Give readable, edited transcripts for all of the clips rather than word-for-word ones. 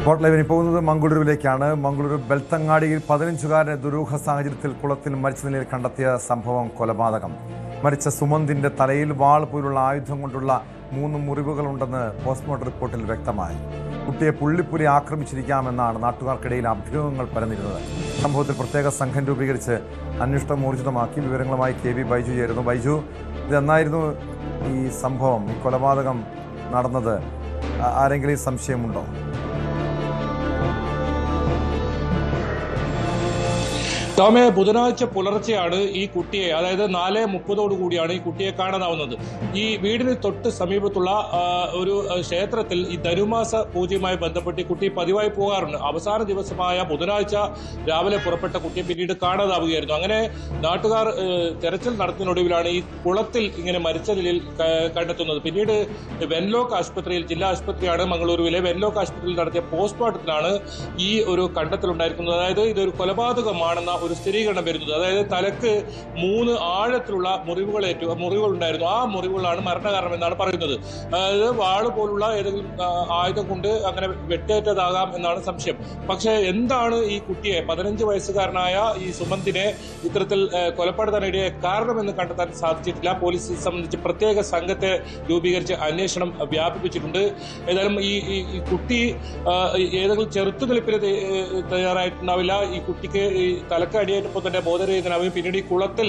Spot ലൈവിന് പോകുന്നത് മംഗളൂരുവിലേക്കാണ്. മംഗളൂരു ബെൽത്തങ്ങാടിയിൽ 15-കാരനെ ദുരൂഹ സാഹചര്യത്തിൽ കുളത്തിൽ മരിച്ച നിലയിൽ കണ്ടെത്തിയ സംഭവം കൊലപാതകം. മരിച്ച സുമന്തിന്റെ തലയിൽ വാൾ പോലുള്ള ആയുധം കൊണ്ടുള്ള 3 മുറിവുകളുണ്ടെന്ന് പോസ്റ്റ്മോർട്ടം റിപ്പോർട്ടിൽ വ്യക്തമായി. കുട്ടിയെ പുള്ളിപ്പുലി ആക്രമിച്ചിരിക്കാമെന്നാണ് നാട്ടുകാർക്കിടയിൽ അഭ്യൂഹങ്ങൾ പരന്നിരുന്നത്. സംഭവത്തിൽ പ്രത്യേക സംഘം രൂപീകരിച്ച് അന്വേഷണം ഊർജിതമാക്കി. വിവരങ്ങളുമായി KV ബൈജു ചേരുന്നു. ബൈജു, ഇതെന്നായിരുന്നു ഈ സംഭവം, ഈ കൊലപാതകം നടന്നത്? ആരെങ്കിലും സംശയമുണ്ടോ? ടോമെ, ബുധനാഴ്ച പുലർച്ചെയാണ് ഈ കുട്ടിയെ, അതായത് 4:30 കൂടിയാണ് ഈ കുട്ടിയെ കാണാനാവുന്നത്. ഈ വീടിന് തൊട്ട് സമീപത്തുള്ള ഒരു ക്ഷേത്രത്തിൽ ഈ ധനുമാസ പൂജയുമായി ബന്ധപ്പെട്ട് ഈ കുട്ടി പതിവായി പോകാറുണ്ട്. അവസാന ദിവസമായ ബുധനാഴ്ച രാവിലെ പുറപ്പെട്ട കുട്ടിയെ പിന്നീട് കാണാതാവുകയായിരുന്നു. അങ്ങനെ നാട്ടുകാർ തെരച്ചിൽ നടത്തുന്നതിനൊടുവിലാണ് ഈ കുളത്തിൽ ഇങ്ങനെ മരിച്ച നിലയിൽ കണ്ടെത്തുന്നത്. പിന്നീട് വെൻലോക്ക് ആശുപത്രിയിൽ, ജില്ലാ ആശുപത്രിയാണ് മംഗളൂരുവിലെ, വെൻലോക്ക് ആശുപത്രിയിൽ നടത്തിയ പോസ്റ്റ്മോർട്ടത്തിലാണ് ഈ ഒരു കണ്ടെത്തലുണ്ടായിരിക്കുന്നത്. അതായത് ഇതൊരു കൊലപാതകമാണെന്ന ഒരു സ്ഥിരീകരണം വരുന്നത്. അതായത് തലക്ക് 3 ആഴത്തിലുള്ള മുറിവുകളുണ്ടായിരുന്നു. ആ മുറിവുകളാണ് മരണകാരണം എന്നാണ് പറയുന്നത്. അതായത് വാള് പോലുള്ള ഏതെങ്കിലും ആയുധം കൊണ്ട് അങ്ങനെ വെട്ടേറ്റതാകാം എന്നാണ് സംശയം. പക്ഷേ എന്താണ് ഈ കുട്ടിയെ, 15 വയസ്സുകാരനായ ഈ സുമന്തിനെ ഇത്തരത്തിൽ കൊലപ്പെടുത്താനിടയെ കാരണമെന്ന് കണ്ടെത്താൻ സാധിച്ചിട്ടില്ല. പോലീസ് സംബന്ധിച്ച് പ്രത്യേക സംഘത്തെ രൂപീകരിച്ച് അന്വേഷണം വ്യാപിപ്പിച്ചിട്ടുണ്ട്. ഏതായാലും ഈ കുട്ടി ഏതെങ്കിലും ചെറുത്തുനിൽപ്പിന് തയ്യാറായിട്ടുണ്ടാവില്ല. ഈ കുട്ടിക്ക് ഈ തലക്ക് അടിയേറ്റപ്പോൾ തന്നെ ബോധരഹിതനാവുകയും പിന്നീട് ഈ കുളത്തിൽ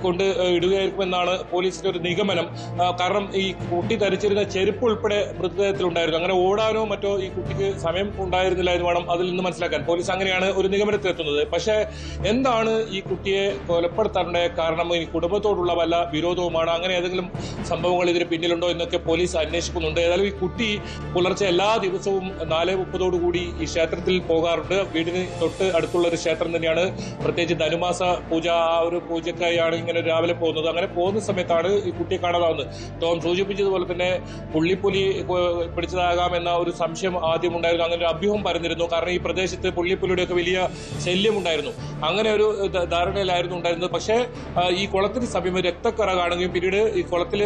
കൊണ്ട് ഇടുകയായിരിക്കുമെന്നാണ് പോലീസിന്റെ ഒരു നിഗമനം. കാരണം ഈ കുട്ടി ധരിച്ചിരുന്ന ചെരുപ്പ് ഉൾപ്പെടെ മൃതദേഹത്തിലുണ്ടായിരുന്നു. അങ്ങനെ ഓടാനോ മറ്റോ ഈ കുട്ടിക്ക് സമയം ഉണ്ടായിരുന്നില്ല എന്ന് വേണം അതിൽ നിന്ന് മനസ്സിലാക്കാൻ. പോലീസ് അങ്ങനെയാണ് ഒരു നിഗമനത്തിലെത്തുന്നത്. പക്ഷേ എന്താണ് ഈ കുട്ടിയെ കൊലപ്പെടുത്താനുണ്ടായ കാരണം? ഈ കുടുംബത്തോടുള്ള വല്ല വിരോധവുമാണ്, അങ്ങനെ ഏതെങ്കിലും സംഭവങ്ങൾ ഇതിന് പിന്നിലുണ്ടോ എന്നൊക്കെ പോലീസ് അന്വേഷിക്കുന്നുണ്ട്. ഏതായാലും ഈ കുട്ടി പുലർച്ചെ എല്ലാ ദിവസവും 4:30 കൂടി ഈ ക്ഷേത്രത്തിൽ പോകാറുണ്ട്. വീടിന് തൊട്ട് അടുത്തുള്ള ഒരു ക്ഷേത്രം തന്നെയാണ്. പ്രത്യേകിച്ച് ധനുമാസ പൂജ, ആ ഒരു പൂജക്കായാണ് ഇങ്ങനെ രാവിലെ പോകുന്നത്. അങ്ങനെ പോകുന്ന സമയത്താണ് ഈ കുട്ടിയെ കാണാതാവുന്നത്. ടോം സൂചിപ്പിച്ചതുപോലെ തന്നെ പുള്ളിപ്പുലി പിടിച്ചതാകാം എന്ന ഒരു സംശയം ആദ്യം ഉണ്ടായിരുന്നു. അങ്ങനെ ഒരു അഭ്യൂഹം പരന്നിരുന്നു. കാരണം ഈ പ്രദേശത്ത് പുള്ളിപ്പുലിയുടെയൊക്കെ വലിയ ശല്യമുണ്ടായിരുന്നു. അങ്ങനെ ഒരു ധാരണയിലായിരുന്നു ഉണ്ടായിരുന്നത്. പക്ഷേ ഈ കുളത്തിന് സമീപം രക്തക്കറ കാണുകയും പിന്നീട് ഈ കുളത്തിൽ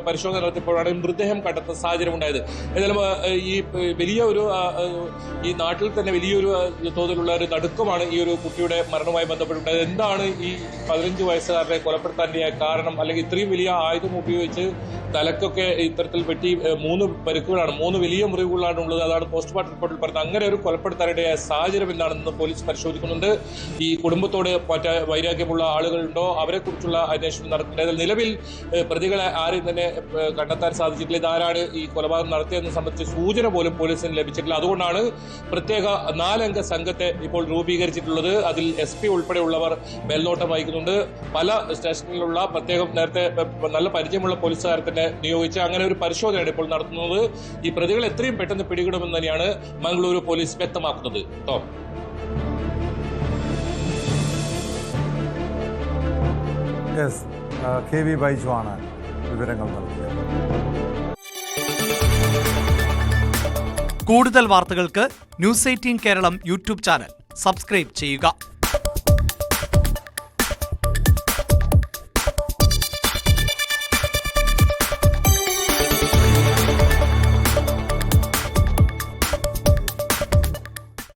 പരിശോധന നടത്തിയപ്പോഴാണ് മൃതദേഹം കണ്ടെത്തുന്ന സാഹചര്യം ഉണ്ടായത്. ഏതായാലും ഈ വലിയ ഒരു ഈ നാട്ടിൽ തന്നെ വലിയൊരു തോതിലുള്ള ഒരു നടുക്കമാണ് ഈ ഒരു കുട്ടിയുടെ മരണവുമായി ബന്ധപ്പെട്ടിട്ടുണ്ടായത്. എന്താണ് ഈ 15 വയസ്സുകാരനെ കൊലപ്പെടുത്താൻ കാരണം? അല്ലെങ്കിൽ ഇത്രയും വലിയ ആയുധം ഉപയോഗിച്ച് തലക്കൊക്കെ ഇത്തരത്തിൽ വെട്ടി 3 പരിക്കുകളാണ്, 3 വലിയ മുറിവുകളാണ് ഉള്ളത്. അതാണ് പോസ്റ്റ്മോർട്ടം റിപ്പോർട്ടിൽ പറഞ്ഞത്. അങ്ങനെ ഒരു കൊലപ്പെടുത്താനിടയായ സാഹചര്യം എന്താണെന്ന് പോലീസ് പരിശോധിക്കുന്നുണ്ട്. ഈ കുടുംബത്തോട് മറ്റേ വൈരാഗ്യമുള്ള ആളുകളുണ്ടോ, അവരെ കുറിച്ചുള്ള അന്വേഷണം നടത്തുന്നത്. നിലവിൽ പ്രതികളെ ആരെയും തന്നെ കണ്ടെത്താൻ സാധിച്ചിട്ടില്ല. ഇതാരാണ് ഈ കൊലപാതകം നടത്തിയതെന്ന് സംബന്ധിച്ച് സൂചന പോലും പോലീസിന് ലഭിച്ചിട്ടില്ല. അതുകൊണ്ടാണ് പ്രത്യേക 4 അംഗ സംഘത്തെ ഇപ്പോൾ രൂപീകരിച്ചിട്ടുള്ളത്. അതിൽ SP ഉൾപ്പെടെയുള്ളവർ മേൽനോട്ടം വഹിക്കുന്നുണ്ട്. പല സ്റ്റേഷനിലുള്ള പ്രത്യേകം നേരത്തെ നല്ല പരിചയമുള്ള പോലീസുകാരെ തന്നെ നിയോഗിച്ച് അങ്ങനെ ഒരു പരിശോധനയാണ് ഇപ്പോൾ നടത്തുന്നത്. ഈ പ്രതികൾ എത്രയും പെട്ടെന്ന് പിടികൂടുമെന്ന് തന്നെയാണ് മംഗളൂരു പോലീസ് വ്യക്തമാക്കുന്നത്. ടോം, KV ബൈജു ആണ് വിവരങ്ങൾ നൽകിയത്. കൂടുതൽ വാർത്തകൾക്ക് News 18 Keralam YouTube channel subscribe ചെയ്യുക.